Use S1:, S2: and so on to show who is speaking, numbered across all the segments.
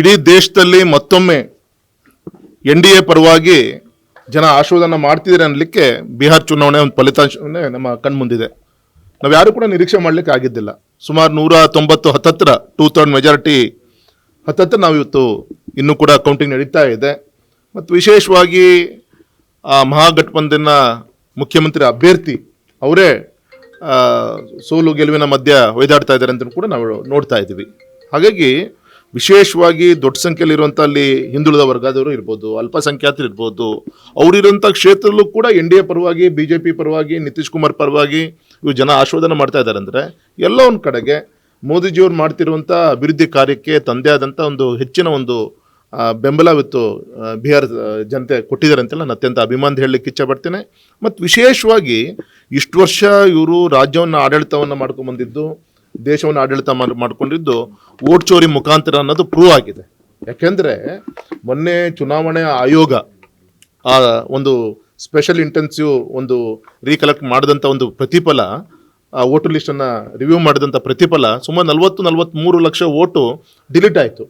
S1: ಇಡೀ ದೇಶದಲ್ಲಿ ಮತ್ತೊಮ್ಮೆ NDA ಪರವಾಗಿ ಜನ ಆಶೀರ್ವಾದನ ಮಾಡ್ತಿದ್ದಾರೆ ಅನ್ನಲಿಕ್ಕೆ ಬಿಹಾರ್ ಚುನಾವಣೆ ಒಂದು ಫಲಿತಾಂಶವೇ ನಮ್ಮ ಕಣ್ಮುಂದಿದೆ. ನಾವು ಯಾರು ಕೂಡ ನಿರೀಕ್ಷೆ ಮಾಡಲಿಕ್ಕೆ ಆಗಿದ್ದಿಲ್ಲ. ಸುಮಾರು 190 ಹತ್ತತ್ರ 2/3 ಮೆಜಾರಿಟಿ ಹತ್ತತ್ರ ನಾವು ಇವತ್ತು ಇನ್ನೂ ಕೂಡ ಕೌಂಟಿಂಗ್ ನಡೀತಾ ಇದೆ. ಮತ್ತು ವಿಶೇಷವಾಗಿ ಮಹಾಗಠಬಂಧನ ಮುಖ್ಯಮಂತ್ರಿ ಅಭ್ಯರ್ಥಿ ಅವರೇ ಸೋಲು ಗೆಲುವಿನ ಮಧ್ಯ ಒಯ್ದಾಡ್ತಾ ಇದ್ದಾರೆ ಅಂತ ಕೂಡ ನಾವು ನೋಡ್ತಾ ಇದ್ದೀವಿ. ಹಾಗಾಗಿ ವಿಶೇಷವಾಗಿ ದೊಡ್ಡ ಸಂಖ್ಯೆಯಲ್ಲಿರುವಂಥ ಅಲ್ಲಿ ಹಿಂದುಳಿದ ವರ್ಗದವರು ಇರ್ಬೋದು, ಅಲ್ಪಸಂಖ್ಯಾತರು ಇರ್ಬೋದು, ಅವರಿರುವಂಥ ಕ್ಷೇತ್ರದಲ್ಲೂ ಕೂಡ NDA ಪರವಾಗಿ, BJP ಪರವಾಗಿ, ನಿತೀಶ್ ಕುಮಾರ್ ಪರವಾಗಿ ಇವು ಜನ ಆಶೀರ್ವಾದನ ಮಾಡ್ತಾ ಇದ್ದಾರೆ. ಅಂದರೆ ಎಲ್ಲ ಒಂದು ಕಡೆಗೆ ಮೋದಿಜಿಯವ್ರು ಮಾಡ್ತಿರುವಂಥ ಅಭಿವೃದ್ಧಿ ಕಾರ್ಯಕ್ಕೆ ತಂದೆ ಆದಂಥ ಒಂದು ಹೆಚ್ಚಿನ ಒಂದು ಬೆಂಬಲವಿತ್ತು ಬಿಹಾರ ಜನತೆ ಕೊಟ್ಟಿದ್ದಾರೆ ಅಂತೆಲ್ಲ ನಾನು ಅತ್ಯಂತ ಅಭಿಮಾನ ಹೇಳಲಿಕ್ಕೆ ಇಚ್ಛೆ ಪಡ್ತೇನೆ. ಮತ್ತು ವಿಶೇಷವಾಗಿ ಇಷ್ಟು ವರ್ಷ ಇವರು ರಾಜ್ಯವನ್ನು ಆಡಳಿತವನ್ನು ಮಾಡ್ಕೊಂಡ್ಬಂದಿದ್ದು, ದೇಶವನ್ನು ಆಡಳಿತ ಮಾಡ್ಕೊಂಡಿದ್ದು ವೋಟ್ ಚೋರಿ ಮುಖಾಂತರ ಅನ್ನೋದು ಪ್ರೂವ್ ಆಗಿದೆ. ಯಾಕೆಂದರೆ ಮೊನ್ನೆ ಚುನಾವಣೆ ಆಯೋಗ ಒಂದು ಸ್ಪೆಷಲ್ ಇಂಟೆನ್ಸಿವ್ ಒಂದು ರೀಕಲೆಕ್ಟ್ ಮಾಡಿದಂಥ ಒಂದು ಪ್ರತಿಫಲ, ವೋಟರ್ ಲಿಸ್ಟನ್ನು ರಿವ್ಯೂ ಮಾಡಿದಂಥ ಪ್ರತಿಫಲ ಸುಮಾರು 43 ಲಕ್ಷ ವೋಟು ಡಿಲೀಟ್ ಆಯಿತು.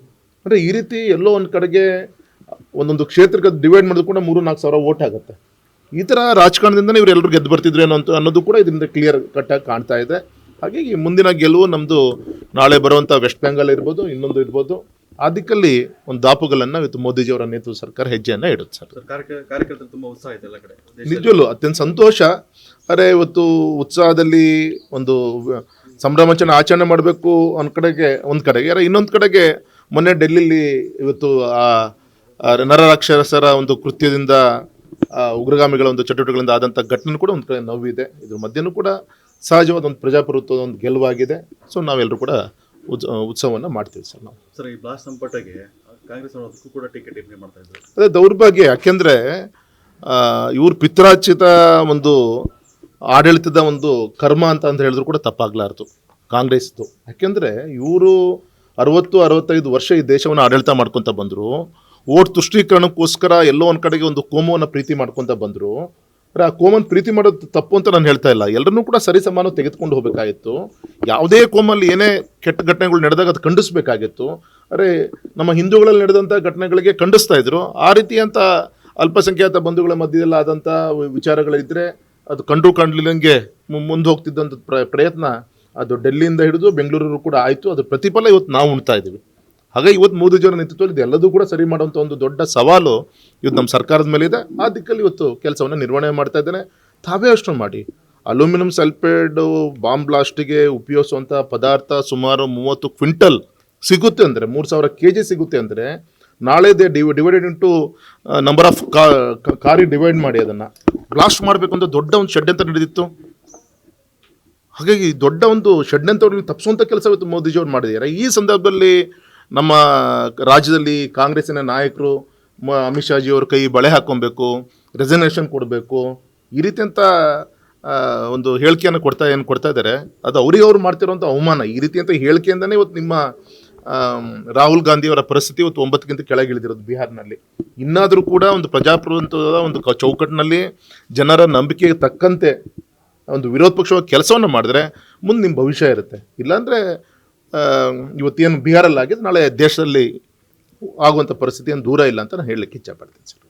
S1: ಅಂದರೆ ಈ ರೀತಿ ಎಲ್ಲೋ ಒಂದು ಕಡೆಗೆ ಒಂದೊಂದು ಕ್ಷೇತ್ರಕ್ಕೆ ಡಿವೈಡ್ ಮಾಡಿದ್ರು ಕೂಡ 3-4 ಸಾವಿರ ವೋಟ್ ಆಗುತ್ತೆ. ಈ ಥರ ರಾಜಕಾರಣದಿಂದನೇ ಇವರೆಲ್ಲರೂ ಗೆದ್ದು ಬರ್ತಿದ್ರು ಅನ್ನೋದು ಕೂಡ ಇದರಿಂದ ಕ್ಲಿಯರ್ ಕಟ್ಟಾಗಿ ಕಾಣ್ತಾ ಇದೆ. ಹಾಗಾಗಿ ಮುಂದಿನ ಗೆಲುವು ನಮ್ಮದು ನಾಳೆ ಬರುವಂಥ ವೆಸ್ಟ್ ಬೆಂಗಾಲ್ ಇರ್ಬೋದು, ಇನ್ನೊಂದು ಇರ್ಬೋದು, ಆ ದಿಕ್ಕಲ್ಲಿ ಒಂದು ದಾಪುಗಳನ್ನು ಇವತ್ತು ಮೋದಿಜಿಯವರ ನೇತೃತ್ವ ಸರ್ಕಾರ ಹೆಜ್ಜೆಯನ್ನು ಇಡುತ್ತೆ. ಸರ್,
S2: ಕಾರ್ಯಕರ್ತರು ತುಂಬ ಉತ್ಸಾಹ ಇದೆ ಎಲ್ಲ ಕಡೆ,
S1: ನಿಜವಲ್ಲೂ ಅತ್ಯಂತ ಸಂತೋಷ. ಅರೆ ಇವತ್ತು ಉತ್ಸಾಹದಲ್ಲಿ ಒಂದು ಸಂಭ್ರಮಾಚರಣೆ ಆಚರಣೆ ಮಾಡಬೇಕು ಒಂದು ಕಡೆಗೆ ಇನ್ನೊಂದು ಕಡೆಗೆ ಮೊನ್ನೆ ಡೆಲ್ಲಿಲಿ ಇವತ್ತು ನರರಾಕ್ಷಸರ ಒಂದು ಕೃತ್ಯದಿಂದ ಉಗ್ರಗಾಮಿಗಳ ಒಂದು ಚಟುವಟಿಕೆಗಳಿಂದ ಆದಂಥ ಘಟನೆ ಕೂಡ ಒಂದು ಕಡೆ ನೋವಿದೆ. ಇದ್ರ ಮಧ್ಯನೂ ಕೂಡ ಸಹಜವಾದ ಒಂದು ಪ್ರಜಾಪ್ರಭುತ್ವದ ಒಂದು ಗೆಲುವಾಗಿದೆ. ಸೊ ನಾವೆಲ್ಲರೂ ಕೂಡ ಉತ್ಸವವನ್ನು ಮಾಡ್ತೀವಿ ಸರ್. ನಾವು
S2: ಸರ್, ಈ ಬ್ಲಾಸ್ಟ್ ಸಂಪಟಗೆ ಕಾಂಗ್ರೆಸ್ ಅವರಕ್ಕೂ ಕೂಡ ಟಿಕೆಟ್ ಮಾಡ್ತಾ ಇದ್ದಾರೆ.
S1: ಅದೇ ದೌರ್ಭಾಗ್ಯ. ಯಾಕೆಂದರೆ ಇವ್ರ ಪಿತ್ರಾರ್ಜಿತ ಒಂದು ಆಡಳಿತದ ಒಂದು ಕರ್ಮ ಅಂತ ಹೇಳಿದ್ರು ಕೂಡ ತಪ್ಪಾಗಲಾರ್ದು ಕಾಂಗ್ರೆಸ್ದು. ಯಾಕೆಂದರೆ ಇವರು 60-65 ವರ್ಷ ಈ ದೇಶವನ್ನು ಆಡಳಿತ ಮಾಡ್ಕೊತ ಬಂದರು. ಓಟ್ ತುಷ್ಟೀಕರಣಕ್ಕೋಸ್ಕರ ಎಲ್ಲೋ ಒಂದು ಕಡೆಗೆ ಒಂದು ಕೋಮವನ್ನು ಪ್ರೀತಿ ಮಾಡ್ಕೊತ ಬಂದರು. ಆ ಕೋಮನ್ನು ಪ್ರೀತಿ ಮಾಡೋದು ತಪ್ಪು ಅಂತ ನಾನು ಹೇಳ್ತಾ ಇಲ್ಲ. ಎಲ್ಲರನ್ನೂ ಕೂಡ ಸರಿಸಮಾನ ತೆಗೆದುಕೊಂಡು ಹೋಗಬೇಕಾಗಿತ್ತು. ಯಾವುದೇ ಕೋಮಲ್ಲಿ ಏನೇ ಕೆಟ್ಟ ಘಟನೆಗಳು ನಡೆದಾಗ ಅದು ಖಂಡಿಸಬೇಕಾಗಿತ್ತು. ಅರೆ ನಮ್ಮ ಹಿಂದೂಗಳಲ್ಲಿ ನಡೆದಂಥ ಘಟನೆಗಳಿಗೆ ಖಂಡಿಸ್ತಾ ಇದ್ರು. ಆ ರೀತಿಯಂಥ ಅಲ್ಪಸಂಖ್ಯಾತ ಬಂಧುಗಳ ಮಧ್ಯದಲ್ಲಿ ಆದಂಥ ವಿಚಾರಗಳಿದ್ದರೆ ಅದು ಕಂಡ್ಲಿಲ್ಲಂಗೆ ಮುಂದೆ ಹೋಗ್ತಿದ್ದಂಥ ಪ್ರಯತ್ನ ಅದು ಡೆಲ್ಲಿಯಿಂದ ಹಿಡಿದು ಬೆಂಗಳೂರು ಕೂಡ ಆಯಿತು. ಅದ್ರ ಪ್ರತಿಫಲ ಇವತ್ತು ನಾವು ಉಣ್ತಾ ಇದ್ದೀವಿ. ಹಾಗಾಗಿ ಇವತ್ತು ಮೋದಿಜಿಯವರ ನೇತೃತ್ವದಲ್ಲಿ ಇದೆಲ್ಲದೂ ಕೂಡ ಸರಿ ಮಾಡುವಂಥ ಒಂದು ದೊಡ್ಡ ಸವಾಲು ಇವತ್ತು ನಮ್ಮ ಸರ್ಕಾರದ ಮೇಲೆ ಇದೆ. ಆ ದಿಕ್ಕಲ್ಲಿ ಇವತ್ತು ಕೆಲಸವನ್ನು ನಿರ್ವಹಣೆ ಮಾಡ್ತಾ ಇದ್ದೇನೆ. ತಾವೇ ಅಷ್ಟು ಮಾಡಿ ಅಲ್ಯೂಮಿನಿಯಂ ಸಲ್ಫೇಡ್ ಬಾಂಬ್ ಬ್ಲಾಸ್ಟಿಗೆ ಉಪಯೋಗಿಸುವಂಥ ಪದಾರ್ಥ ಸುಮಾರು 30 ಕ್ವಿಂಟಲ್ ಸಿಗುತ್ತೆ ಅಂದರೆ 3000 kg ಸಿಗುತ್ತೆ ಅಂದರೆ ನಾಳೆ ಡಿವೈಡೆಡ್ ಇಂಟು ನಂಬರ್ ಆಫ್ ಕಾರಿಗೆ ಡಿವೈಡ್ ಮಾಡಿ ಅದನ್ನು ಬ್ಲಾಸ್ಟ್ ಮಾಡಬೇಕು ಅಂತ ದೊಡ್ಡ ಒಂದು ಷಡ್ಯಂತ್ರ ನಡೆದಿತ್ತು. ಹಾಗಾಗಿ ದೊಡ್ಡ ಒಂದು ಷಡ್ಯಂತ್ರವನ್ನು ತಪ್ಪಿಸುವಂಥ ಕೆಲಸ ಇವತ್ತು ಮೋದಿಜಿಯವ್ರು ಮಾಡಿದ್ದಾರೆ. ಈ ಸಂದರ್ಭದಲ್ಲಿ ನಮ್ಮ ರಾಜ್ಯದಲ್ಲಿ ಕಾಂಗ್ರೆಸ್ಸಿನ ನಾಯಕರು ಅಮಿತ್ ಶಾಜಿಯವ್ರ ಕೈ ಬಳೆ ಹಾಕ್ಕೊಬೇಕು, ರೆಸಿಗ್ನೇಷನ್ ಕೊಡಬೇಕು, ಈ ರೀತಿಯಂಥ ಒಂದು ಹೇಳಿಕೆಯನ್ನು ಕೊಡ್ತಾ ಇದ್ದಾರೆ. ಅದು ಅವ್ರು ಮಾಡ್ತಿರೋಂಥ ಅವಮಾನ. ಈ ರೀತಿಯಂಥ ಹೇಳಿಕೆಯಿಂದನೇ ಇವತ್ತು ನಿಮ್ಮ ರಾಹುಲ್ ಗಾಂಧಿಯವರ ಪರಿಸ್ಥಿತಿ ಇವತ್ತು 9ಕ್ಕಿಂತ ಕೆಳಗಿಳಿದಿರೋದು ಬಿಹಾರ್ನಲ್ಲಿ. ಇನ್ನಾದರೂ ಕೂಡ ಒಂದು ಪ್ರಜಾಪ್ರಭುತ್ವದ ಒಂದು ಚೌಕಟ್ಟಿನಲ್ಲಿ ಜನರ ನಂಬಿಕೆಗೆ ತಕ್ಕಂತೆ ಒಂದು ವಿರೋಧ ಪಕ್ಷವಾಗಿ ಕೆಲಸವನ್ನು ಮಾಡಿದ್ರೆ ಮುಂದೆ ನಿಮ್ಮ ಭವಿಷ್ಯ ಇರುತ್ತೆ. ಇಲ್ಲಾಂದರೆ ಇವತ್ತೇನು ಬಿಹಾರಲ್ಲಿ ಆಗಿದೆ ನಾಳೆ ದೇಶದಲ್ಲಿ ಆಗುವಂಥ ಪರಿಸ್ಥಿತಿ ಏನು ದೂರ ಇಲ್ಲ ಅಂತ ನಾನು ಹೇಳಲಿಕ್ಕೆ ಇಚ್ಛೆ ಪಡ್ತೀನಿ ಸರ್.